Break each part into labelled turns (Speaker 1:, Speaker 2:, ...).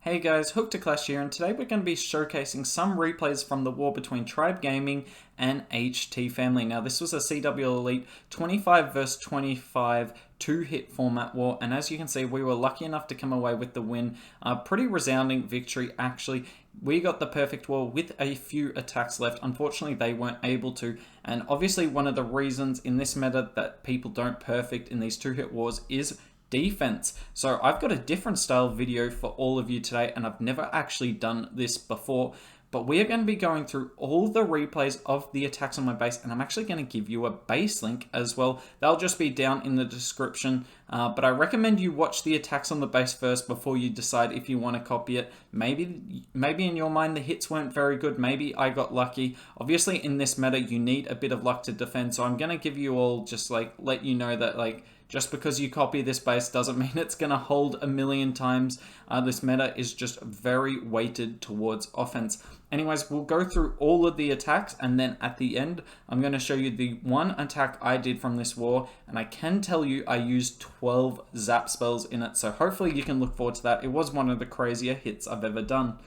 Speaker 1: Hey guys, Hook to Clash here, and today we're going to be showcasing some replays from the war between Tribe Gaming and HT Family. Now, this was a CW Elite 25 vs 25 two-hit format war, and as you can see, we were lucky enough to come away with the win. A pretty resounding victory, actually. We got the perfect war with a few attacks left. Unfortunately, they weren't able to, and obviously one of the reasons in this meta that people don't perfect in these two-hit wars is defense. So I've got a different style video for all of you today, and I've never actually done this before, but we are going to be going through all the replays of the attacks on my base, and I'm actually going to give you a base link as well. They'll just be down in the description, but I recommend you watch the attacks on the base first before you decide if you want to copy it. Maybe in your mind the hits weren't very good, maybe I got lucky. Obviously in this meta you need a bit of luck to defend, so I'm going to give you all just let you know that just because you copy this base doesn't mean it's going to hold a million times. This meta is just very weighted towards offense. Anyways, we'll go through all of the attacks, and then at the end, I'm going to show you the one attack I did from this war, and I can tell you I used 12 zap spells in it, so hopefully you can look forward to that. It was one of the crazier hits I've ever done.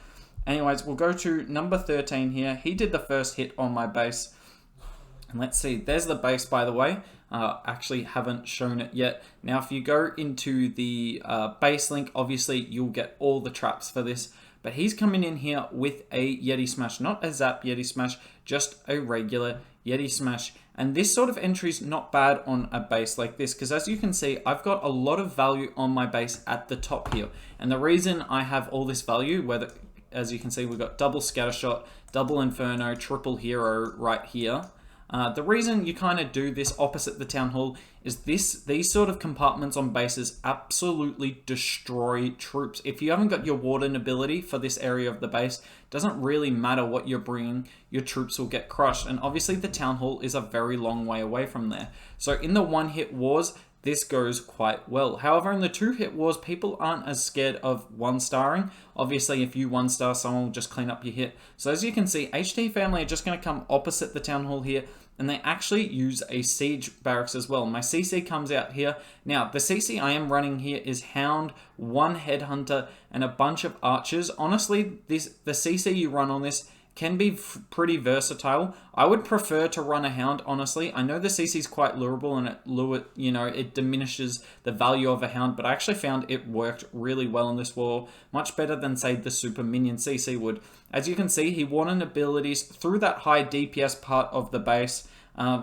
Speaker 1: Anyways, we'll go to number 13 here. He did the first hit on my base. And let's see, there's the base, by the way. Actually haven't shown it yet. Now, if you go into the base link, obviously you'll get all the traps for this. But he's coming in here with a Yeti Smash, not a Zap Yeti Smash, just a regular Yeti Smash. And this sort of entry is not bad on a base like this, because as you can see, I've got a lot of value on my base at the top here. And the reason I have all this value, whether, as you can see, we've got double Scattershot, double Inferno, triple Hero right here. The reason you kind of do this opposite the Town Hall is these sort of compartments on bases absolutely destroy troops. If you haven't got your Warden ability for this area of the base, it doesn't really matter what you're bringing, your troops will get crushed. And obviously the Town Hall is a very long way away from there. So in the one-hit wars, this goes quite well. However, in the two-hit wars, people aren't as scared of one-starring. Obviously, if you one-star, someone will just clean up your hit. So as you can see, HT Family are just going to come opposite the Town Hall here, and they actually use a Siege Barracks as well. My CC comes out here. Now, the CC I am running here is Hound, one Headhunter, and a bunch of Archers. Honestly, the CC you run on this can be pretty versatile. I would prefer to run a Hound, honestly. I know the CC is quite lurable and it diminishes the value of a Hound, but I actually found it worked really well in this war, much better than, say, the Super Minion CC would. As you can see, he won abilities through that high DPS part of the base,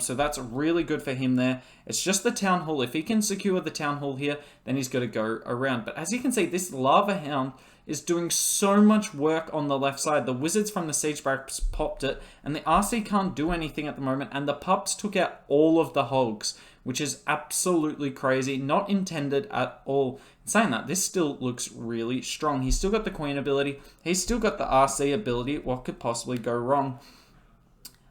Speaker 1: so that's really good for him there. It's just the Town Hall. If he can secure the Town Hall here, then he's got to go around. But as you can see, this Lava Hound is doing so much work on the left side. The Wizards from the Siege Barracks popped it, and the RC can't do anything at the moment, and the Pups took out all of the Hogs, which is absolutely crazy. Not intended at all. In saying that, this still looks really strong. He's still got the Queen ability. He's still got the RC ability. What could possibly go wrong?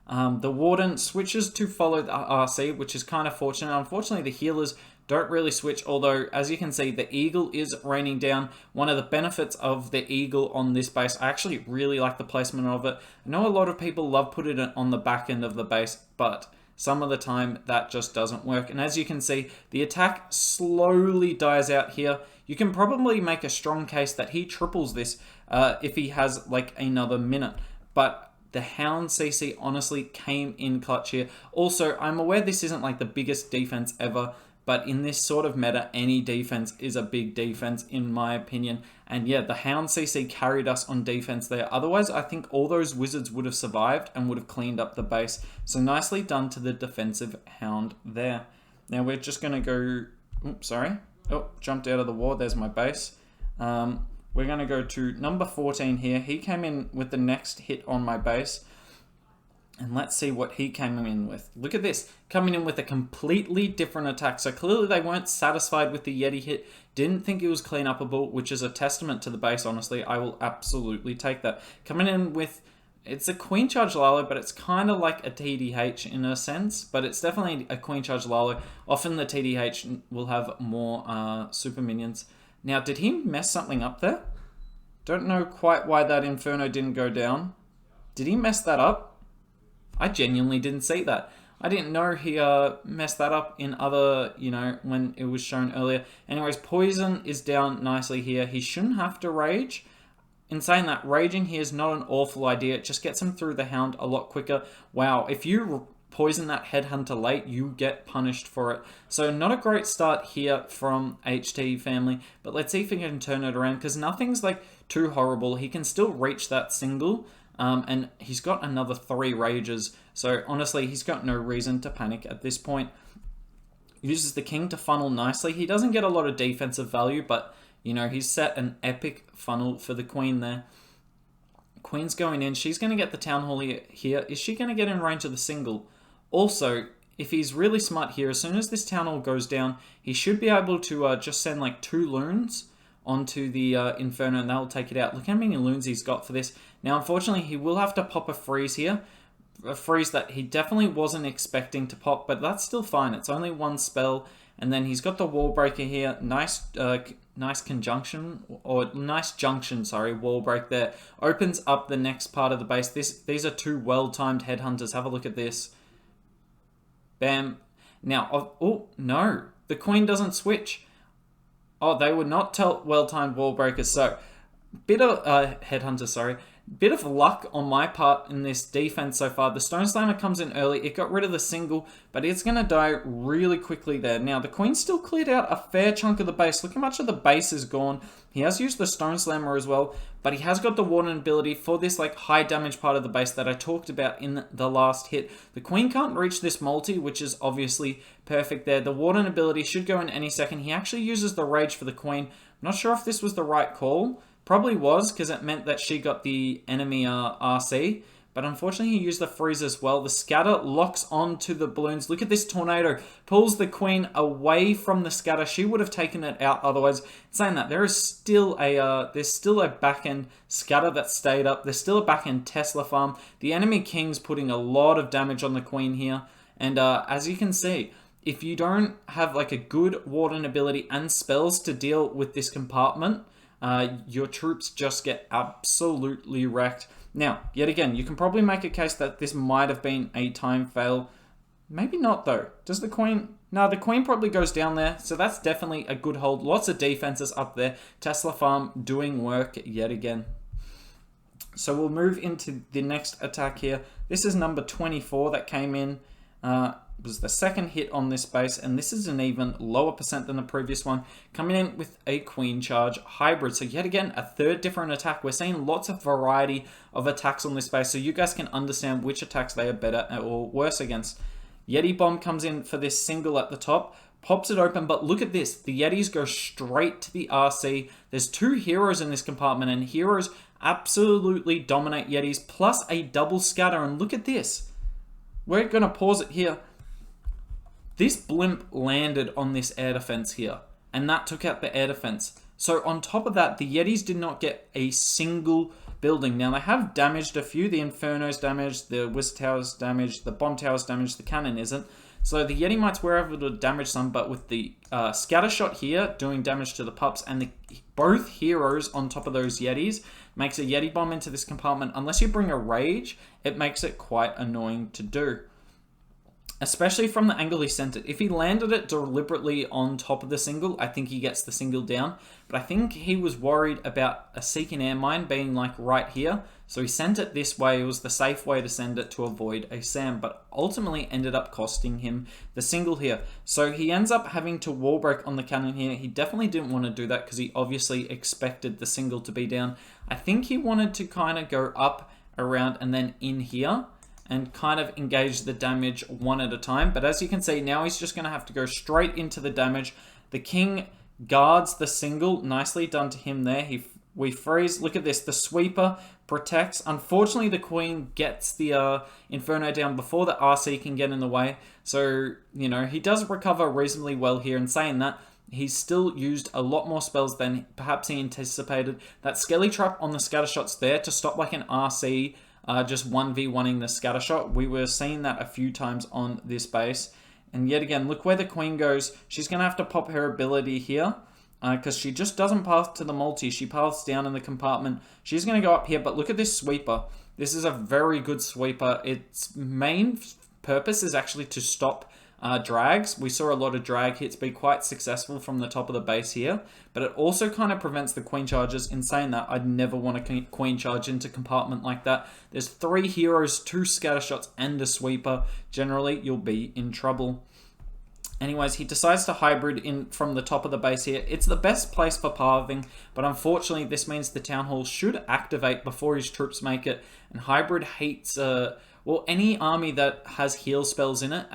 Speaker 1: The Warden switches to follow the RC, which is kind of fortunate. Unfortunately, the healers don't really switch, although as you can see, the Eagle is raining down. One of the benefits of the Eagle on this base, I actually really like the placement of it. I know a lot of people love putting it on the back end of the base, but some of the time that just doesn't work. And as you can see, the attack slowly dies out here. You can probably make a strong case that he triples this if he has like another minute, but the Hound CC honestly came in clutch here. Also, I'm aware this isn't like the biggest defense ever, but in this sort of meta, any defense is a big defense in my opinion. And yeah, the Hound CC carried us on defense there. Otherwise, I think all those Wizards would have survived and would have cleaned up the base. So nicely done to the defensive Hound there. Now we're just going to go... Oops, sorry. Oh, jumped out of the war. There's my base. We're going to go to number 14 here. He came in with the next hit on my base. And let's see what he came in with. Look at this. Coming in with a completely different attack. So clearly they weren't satisfied with the Yeti hit. Didn't think it was clean upable, which is a testament to the base, honestly. I will absolutely take that. Coming in with... It's a Queen Charge Lalo, but it's kind of like a TDH in a sense. But it's definitely a Queen Charge Lalo. Often the TDH will have more super minions. Now, did he mess something up there? Don't know quite why that Inferno didn't go down. Did he mess that up? I genuinely didn't see that. I didn't know he messed that up in other, when it was shown earlier. Anyways, Poison is down nicely here. He shouldn't have to rage. in saying that, raging here is not an awful idea. It just gets him through the hound a lot quicker. Wow, if you poison that headhunter late, you get punished for it. So not a great start here from HT family, but let's see if he can turn it around, because nothing's like too horrible. He can still reach that single, and he's got another 3 rages. So honestly, he's got no reason to panic at this point. Uses the king to funnel nicely. He doesn't get a lot of defensive value, but you know, he's set an epic funnel for the queen there. Queen's going in. She's going to get the town hall here. Is she going to get in range of the single? Also, if he's really smart here, as soon as this town hall goes down, he should be able to just send like 2 loons onto the Inferno, and that'll take it out. Look how many loons he's got for this. Now, unfortunately, he will have to pop a freeze here. A freeze that he definitely wasn't expecting to pop, but that's still fine. It's only 1 spell. And then he's got the wall breaker here. Nice conjunction, or nice junction, sorry, wall break there. Opens up the next part of the base. These are 2 well-timed headhunters. Have a look at this. Bam. Now, oh, no. The queen doesn't switch. Oh, they would not tell well-timed wall breakers. So, bit of, headhunter, sorry. Bit of luck on my part in this defense so far. The Stone Slammer comes in early. It got rid of the single, but it's going to die really quickly there. Now, the Queen still cleared out a fair chunk of the base. Look how much of the base is gone. He has used the Stone Slammer as well, but he has got the Warden ability for this like high damage part of the base that I talked about in the last hit. The Queen can't reach this multi, which is obviously perfect there. The Warden ability should go in any second. He actually uses the Rage for the Queen. I'm not sure if this was the right call. Probably was, because it meant that she got the enemy RC. But unfortunately, he used the freeze as well. The scatter locks onto the balloons. Look at this tornado. Pulls the queen away from the scatter. She would have taken it out otherwise. Saying that, there is still a back-end scatter that stayed up. There's still a back-end Tesla farm. The enemy king's putting a lot of damage on the queen here. And as you can see, if you don't have like a good Warden ability and spells to deal with this compartment, your troops just get absolutely wrecked. Now, yet again, you can probably make a case that this might have been a time fail. Maybe not, though. Does the queen... No, the queen probably goes down there, so that's definitely a good hold. Lots of defenses up there. Tesla farm doing work yet again. So we'll move into the next attack here. This is number 24 that came in. Was the second hit on this base, and this is an even lower percent than the previous one, coming in with a queen charge hybrid. So yet again, a 3rd different attack. We're seeing lots of variety of attacks on this base, so you guys can understand which attacks they are better or worse against. Yeti Bomb comes in for this single at the top, pops it open, but look at this. The Yetis go straight to the RC. There's 2 heroes in this compartment, and heroes absolutely dominate Yetis, plus a double scatter, and look at this. We're going to pause it here. This blimp landed on this air defense here, and that took out the air defense. So on top of that, the Yetis did not get a single building. Now, they have damaged a few. The Inferno's damaged, the Wizard Tower's damaged, the Bomb Tower's damaged, the cannon isn't. So the Yeti Mites were able to damage some, but with the scatter shot here doing damage to the pups, and both heroes on top of those Yetis makes a Yeti Bomb into this compartment. Unless you bring a Rage, it makes it quite annoying to do. Especially from the angle he sent it. If he landed it deliberately on top of the single, I think he gets the single down. But I think he was worried about a Seeking Air Mine being like right here. So he sent it this way. It was the safe way to send it to avoid a SAM. But ultimately ended up costing him the single here. So he ends up having to wall break on the cannon here. He definitely didn't want to do that because he obviously expected the single to be down. I think he wanted to kind of go up, around, and then in here, and kind of engage the damage one at a time. But as you can see, now he's just going to have to go straight into the damage. The king guards the single. Nicely done to him there. We freeze. Look at this. The sweeper protects. Unfortunately, the queen gets the Inferno down before the RC can get in the way. So, you know, he does recover reasonably well here. And saying that, he's still used a lot more spells than perhaps he anticipated. That Skelly Trap on the scatter shot's there to stop like an RC just 1v1ing the scatter shot. We were seeing that a few times on this base. And yet again, look where the queen goes. She's going to have to pop her ability here because she just doesn't path to the multi. She paths down in the compartment. She's going to go up here, but look at this sweeper. This is a very good sweeper. Its main purpose is actually to stop drags. We saw a lot of drag hits be quite successful from the top of the base here, but it also kind of prevents the queen charges. In saying that, I'd never want to queen charge into compartment like that. There's 3 heroes, 2 scatter shots, and a sweeper. Generally, you'll be in trouble. Anyways, he decides to hybrid in from the top of the base here. It's the best place for pathing, but unfortunately this means the Town Hall should activate before his troops make it, and hybrid hates well, any army that has heal spells in it.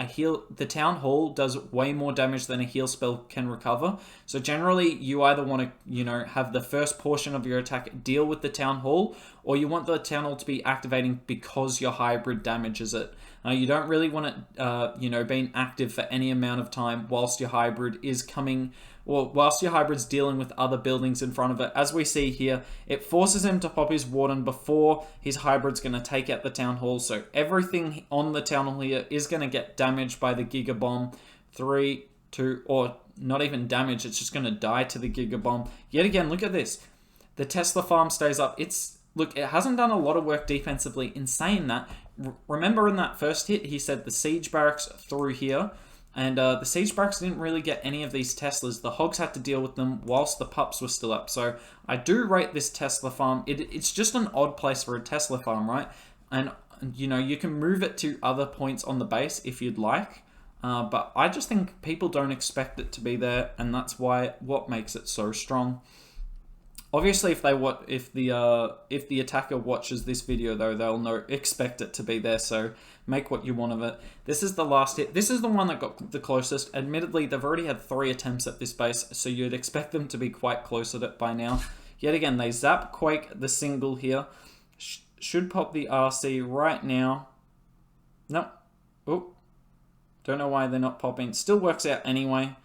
Speaker 1: The Town Hall does way more damage than a heal spell can recover. So generally, you either want to, have the first portion of your attack deal with the Town Hall, or you want the Town Hall to be activating because your hybrid damages it. You don't really want it, being active for any amount of time whilst your hybrid is coming, or whilst your hybrid's dealing with other buildings in front of it. As we see here, it forces him to pop his Warden before his hybrid's going to take out the Town Hall. So everything on the Town Hall here is going to get damaged by the Giga Bomb. 3, 2, or not even damage, it's just going to die to the Giga Bomb. Yet again, look at this. The Tesla farm stays up. Look, it hasn't done a lot of work defensively. In saying that, remember in that first hit, he said the siege barracks through here. And the siege barracks didn't really get any of these Teslas. The Hogs had to deal with them whilst the pups were still up. So I do rate this Tesla farm. It's just an odd place for a Tesla farm, right? And, you can move it to other points on the base if you'd like. But I just think people don't expect it to be there. And that's what makes it so strong. Obviously, if the attacker watches this video, though, they'll expect it to be there. So make what you want of it. This is the last hit. This is the one that got the closest. Admittedly, they've already had 3 attempts at this base, so you'd expect them to be quite close at it by now. Yet again, they zap Quake the single here. Should pop the RC right now. Nope. Oh, don't know why they're not popping. Still works out anyway.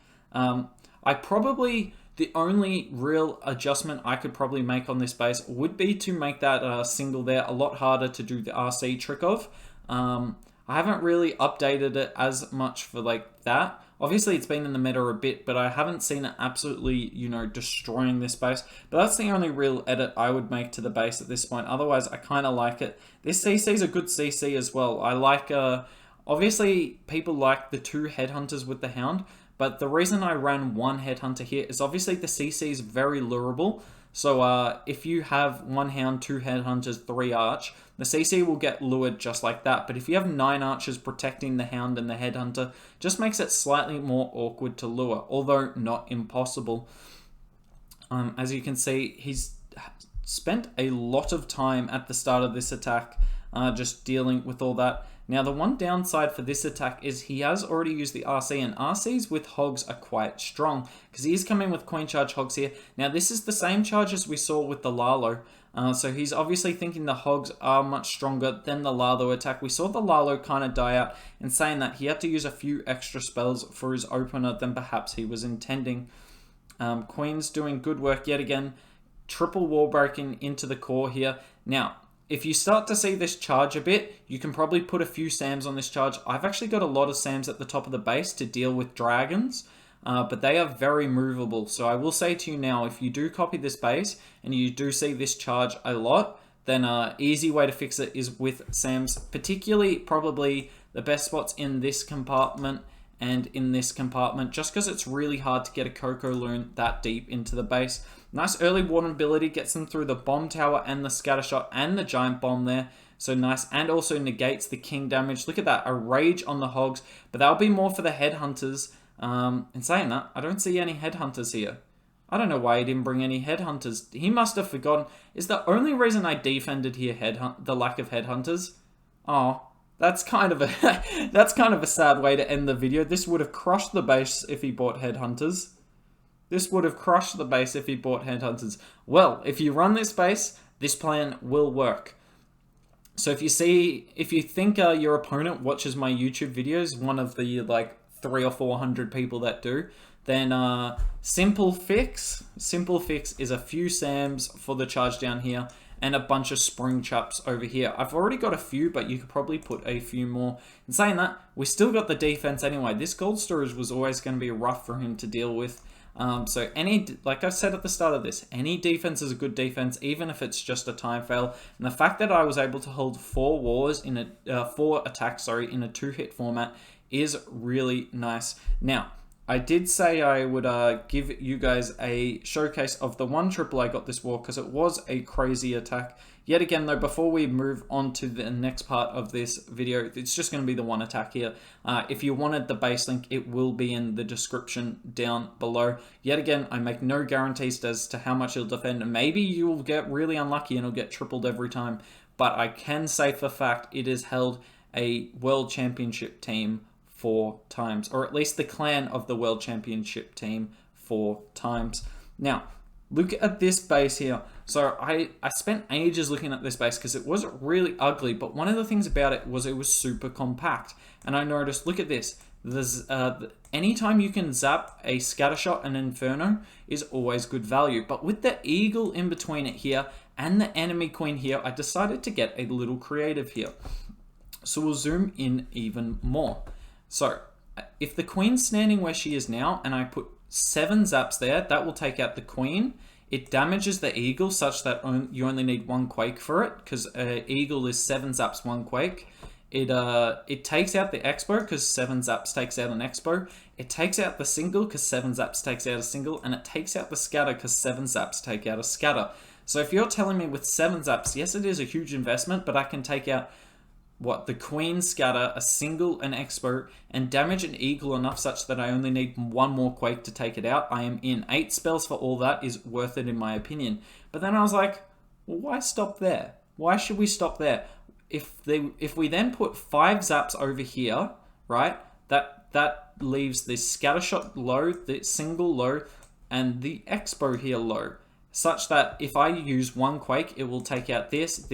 Speaker 1: The only real adjustment I could probably make on this base would be to make that single there a lot harder to do the RC trick of. I haven't really updated it as much for that. Obviously, it's been in the meta a bit, but I haven't seen it absolutely, destroying this base. But that's the only real edit I would make to the base at this point. Otherwise, I kind of like it. This CC is a good CC as well. I like, obviously, people like the 2 Headhunters with the Hound. But the reason I ran 1 Headhunter here is obviously the CC is very lurable. So if you have 1 Hound, 2 Headhunters, 3 Arch, the CC will get lured just like that. But if you have 9 Archers protecting the Hound and the Headhunter, just makes it slightly more awkward to lure, although not impossible. As you can see, he's spent a lot of time at the start of this attack just dealing with all that. Now, the one downside for this attack is he has already used the RC, and RCs with Hogs are quite strong, because he is coming with Queen Charge Hogs here. Now, this is the same charge as we saw with the Lalo, so he's obviously thinking the Hogs are much stronger than the Lalo attack. We saw the Lalo kind of die out, in saying that he had to use a few extra spells for his opener than perhaps he was intending. Queen's doing good work yet again, triple wall breaking into the core here. Now, if you start to see this charge a bit, you can probably put a few SAMs on this charge. I've actually got a lot of SAMs at the top of the base to deal with dragons, but they are very movable. So I will say to you now, if you do copy this base and you do see this charge a lot, then an easy way to fix it is with SAMs, particularly probably the best spots in this compartment and in this compartment, just because it's really hard to get a Coco Loon that deep into the base. Nice early Warden ability, gets them through the Bomb Tower and the Scatter Shot and the Giant Bomb there. So nice, and also negates the King damage. Look at that, a Rage on the Hogs, but that'll be more for the Headhunters. In saying that, I don't see any Headhunters here. I don't know why he didn't bring any Headhunters. He must have forgotten. Is the only reason I defended here the lack of Headhunters? Oh, that's kind of a sad way to end the video. This would have crushed the base if he bought Headhunters. This would have crushed the base if he bought Headhunters. Well, if you run this base, this plan will work. So if you think your opponent watches my YouTube videos, one of the 300 or 400 people that do, then simple fix is a few SAMs for the charge down here and a bunch of spring chaps over here. I've already got a few, but you could probably put a few more. In saying that, we still got the defense anyway. This gold storage was always going to be rough for him to deal with. So like I said at the start of this, any defense is a good defense, even if it's just a time fail. And the fact that I was able to hold 4 attacks in a 2-hit format is really nice. Now, I did say I would give you guys a showcase of the one triple I got this war because it was a crazy attack. Yet again though, before we move on to the next part of this video, it's just going to be the one attack here. If you wanted the base link, it will be in the description down below. Yet again, I make no guarantees as to how much it'll defend. Maybe you will get really unlucky and it'll get tripled every time. But I can say for fact it has held a World Championship team 4 times, or at least the clan of the World Championship team 4 times. Now, look at this base here. So I spent ages looking at this base because it was really ugly, but one of the things about it was super compact. And I noticed, look at this. There's anytime you can zap a Scattershot and Inferno is always good value. But with the Eagle in between it here and the enemy queen here, I decided to get a little creative here. So we'll zoom in even more. So if the queen's standing where she is now and I put 7 zaps there, that will take out the queen. It damages the eagle such that you only need 1 quake for it because eagle is 7 zaps, 1 quake. It takes out the expo because 7 zaps takes out an expo. It takes out the single because 7 zaps takes out a single, and it takes out the scatter because 7 zaps take out a scatter. So if you're telling me with 7 zaps, yes, it is a huge investment, but I can take out the queen, scatter, a single, an expo, and damage an eagle enough such that I only need 1 more quake to take it out. I am in. 8 spells for all that is worth it in my opinion. But then I was like, well, why stop there? Why should we stop there? If we then put 5 zaps over here, right, that leaves the scattershot low, the single low, and the expo here low, such that if I use 1 quake, it will take out this,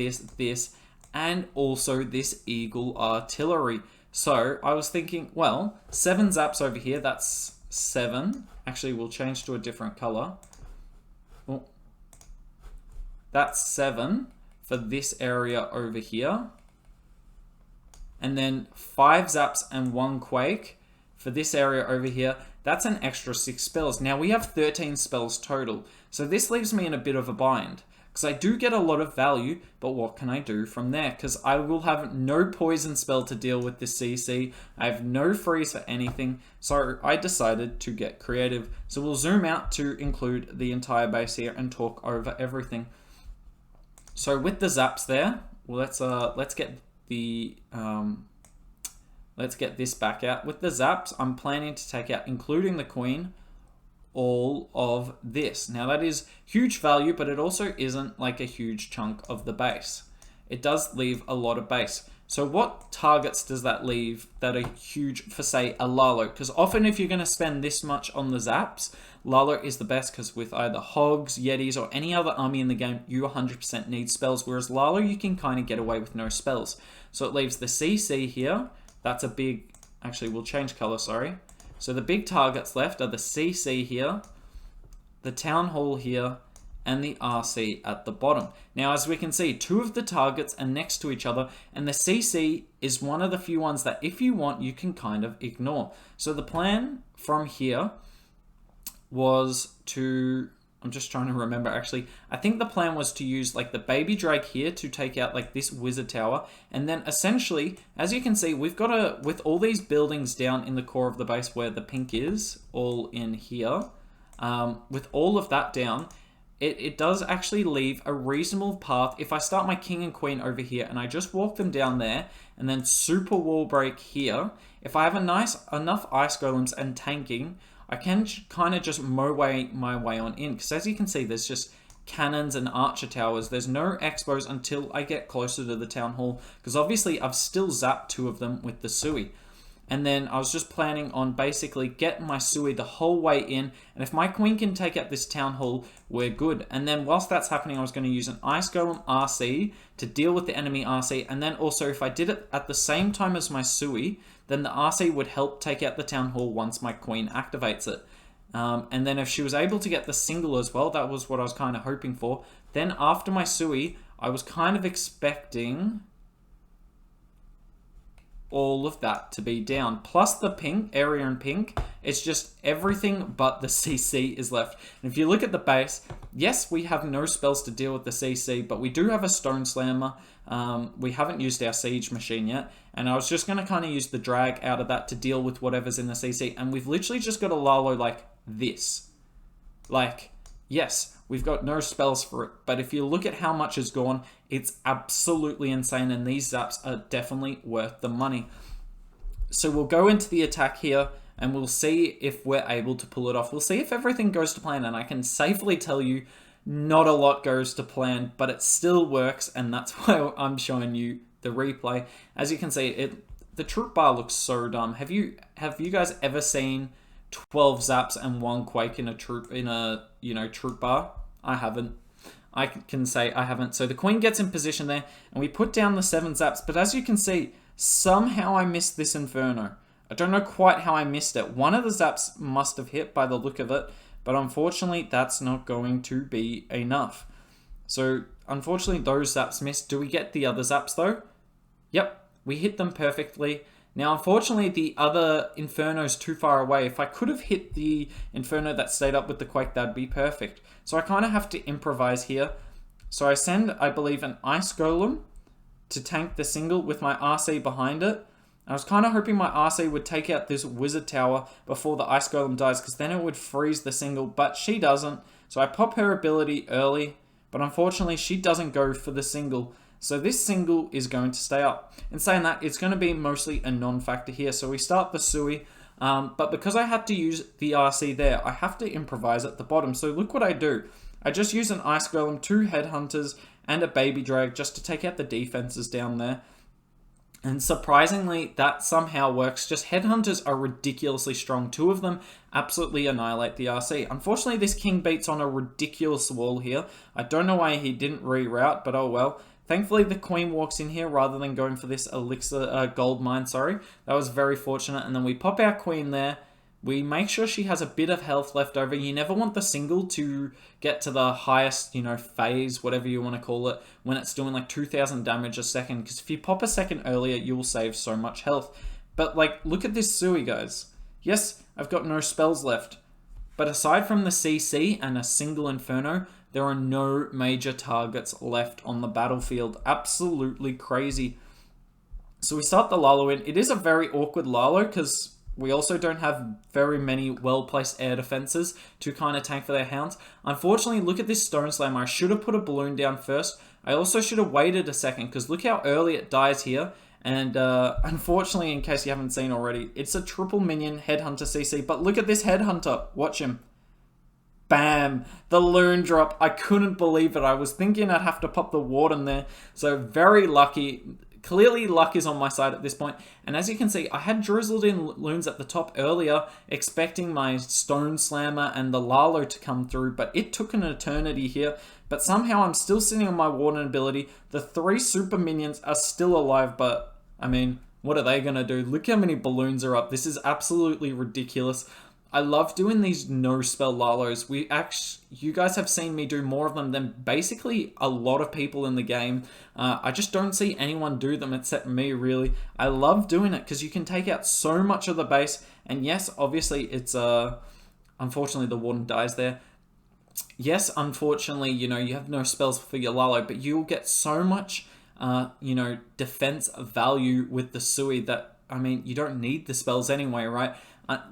Speaker 1: and also this eagle artillery. So I was thinking, well, 7 zaps over here, that's 7. Actually, we'll change to a different color. Oh, that's 7 for this area over here. And then 5 zaps and 1 quake for this area over here. That's an extra 6 spells. Now we have 13 spells total. So this leaves me in a bit of a bind. Because I do get a lot of value, but what can I do from there? Because I will have no poison spell to deal with this CC. I have no freeze for anything. So I decided to get creative. So we'll zoom out to include the entire base here and talk over everything. So with the zaps there, well, let's get this back out. With the zaps, I'm planning to take out, including the queen, all of this. Now that is huge value, but it also isn't like a huge chunk of the base. It does leave a lot of base. So what targets does that leave that are huge for, say, a Lalo? Because often if you're going to spend this much on the zaps, Lalo is the best because with either Hogs, Yetis, or any other army in the game, you 100% need spells, whereas Lalo, you can kind of get away with no spells. So it leaves the CC here. That's a big... Actually, we'll change color, sorry. So the big targets left are the CC here, the Town Hall here, and the RC at the bottom. Now, as we can see, 2 of the targets are next to each other, and the CC is one of the few ones that if you want, you can kind of ignore. So the plan from here was to... I'm just trying to remember actually. I think the plan was to use like the baby drake here to take out like this wizard tower. And then essentially, as you can see, we've got with all these buildings down in the core of the base where the pink is, all in here, with all of that down, it does actually leave a reasonable path. If I start my king and queen over here and I just walk them down there and then super wall break here, if I have enough ice golems and tanking, I can kind of just mow my way on in. Because as you can see, there's just cannons and archer towers. There's no expos until I get closer to the town hall. Because obviously, I've still zapped 2 of them with the Sui. And then I was just planning on basically getting my Sui the whole way in. And if my queen can take out this town hall, we're good. And then whilst that's happening, I was going to use an Ice Golem RC to deal with the enemy RC. And then also, if I did it at the same time as my Sui, then the RC would help take out the town hall once my queen activates it. And then if she was able to get the single as well, that was what I was kind of hoping for. Then after my Sui, I was kind of expecting... all of that to be down. Plus the pink, area in pink, it's just everything but the CC is left. And if you look at the base, yes, we have no spells to deal with the CC, but we do have a Stone Slammer. We haven't used our Siege Machine yet, and I was just going to kind of use the drag out of that to deal with whatever's in the CC, and we've literally just got a Lalo like this. Like, yes, we've got no spells for it, but if you look at how much is gone, it's absolutely insane, and these zaps are definitely worth the money. So we'll go into the attack here, and we'll see if we're able to pull it off. We'll see if everything goes to plan, and I can safely tell you not a lot goes to plan, but it still works, and that's why I'm showing you the replay. As you can see, the troop bar looks so dumb. Have you guys ever seen 12 zaps and 1 quake in a troop troop bar? I haven't. I can say I haven't. So the queen gets in position there, and we put down the 7 zaps, but as you can see, somehow I missed this Inferno. I don't know quite how I missed it. One of the zaps must have hit by the look of it, but unfortunately, that's not going to be enough. So, unfortunately, those zaps missed. Do we get the other zaps, though? Yep, we hit them perfectly. Now, unfortunately, the other Inferno's too far away. If I could have hit the Inferno that stayed up with the Quake, that'd be perfect. So, I kind of have to improvise here. So, I send, I believe, an Ice Golem to tank the single with my RC behind it. I was kind of hoping my RC would take out this Wizard Tower before the Ice Golem dies, because then it would freeze the single, but she doesn't. So I pop her ability early, but unfortunately she doesn't go for the single. So this single is going to stay up. In saying that, it's going to be mostly a non-factor here. So we start the Sui, but because I had to use the RC there, I have to improvise at the bottom. So look what I do. I just use an Ice Golem, 2 Headhunters, and a Baby Drag just to take out the defenses down there. And surprisingly, that somehow works. Just Headhunters are ridiculously strong. 2 of them absolutely annihilate the RC. Unfortunately, this king beats on a ridiculous wall here. I don't know why he didn't reroute, but oh well. Thankfully, the queen walks in here rather than going for this elixir, gold mine, sorry. That was very fortunate. And then we pop our queen there. We make sure she has a bit of health left over. You never want the single to get to the highest, phase, whatever you want to call it, when it's doing like 2,000 damage a second. Because if you pop a second earlier, you will save so much health. But like, look at this Sui, guys. Yes, I've got no spells left. But aside from the CC and a single Inferno, there are no major targets left on the battlefield. Absolutely crazy. So we start the Lalo in. It is a very awkward Lalo because we also don't have very many well-placed air defenses to kind of tank for their hounds. Unfortunately, look at this Stone Slammer. I should have put a balloon down first. I also should have waited a second because look how early it dies here. And unfortunately, in case you haven't seen already, it's a triple minion Headhunter CC. But look at this Headhunter. Watch him. Bam! The loon drop. I couldn't believe it. I was thinking I'd have to pop the Warden there. So very lucky. Clearly, luck is on my side at this point. And as you can see, I had drizzled in loons at the top earlier, expecting my Stone Slammer and the Lalo to come through, but it took an eternity here. But somehow I'm still sitting on my Warden ability. The 3 super minions are still alive, but, I mean, what are they going to do? Look how many balloons are up. This is absolutely ridiculous. I love doing these no-spell Lalos. You guys have seen me do more of them than basically a lot of people in the game. I just don't see anyone do them except me, really. I love doing it because you can take out so much of the base. And yes, obviously, it's... unfortunately, the Warden dies there. Yes, unfortunately, you have no spells for your Lalo, but you'll get so much, defense value with the Sui that, I mean, you don't need the spells anyway, right?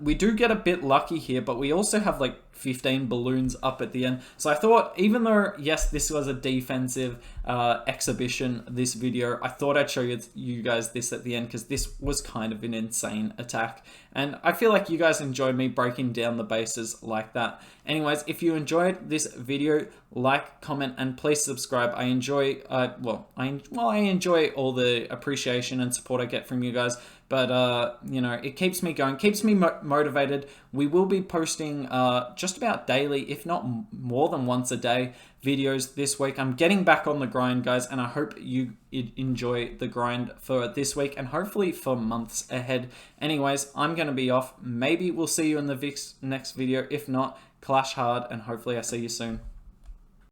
Speaker 1: We do get a bit lucky here, but we also have like 15 balloons up at the end. So I thought, even though, yes, this was a defensive exhibition, this video, I thought I'd show you guys this at the end because this was kind of an insane attack. And I feel like you guys enjoyed me breaking down the bases like that. Anyways, if you enjoyed this video, like, comment, and please subscribe. I enjoy, I enjoy all the appreciation and support I get from you guys. But, it keeps me going, keeps me motivated. We will be posting just about daily, if not more than once a day, videos this week. I'm getting back on the grind, guys, and I hope you enjoy the grind for this week and hopefully for months ahead. Anyways, I'm going to be off. Maybe we'll see you in the next video. If not, clash hard, and hopefully I see you soon.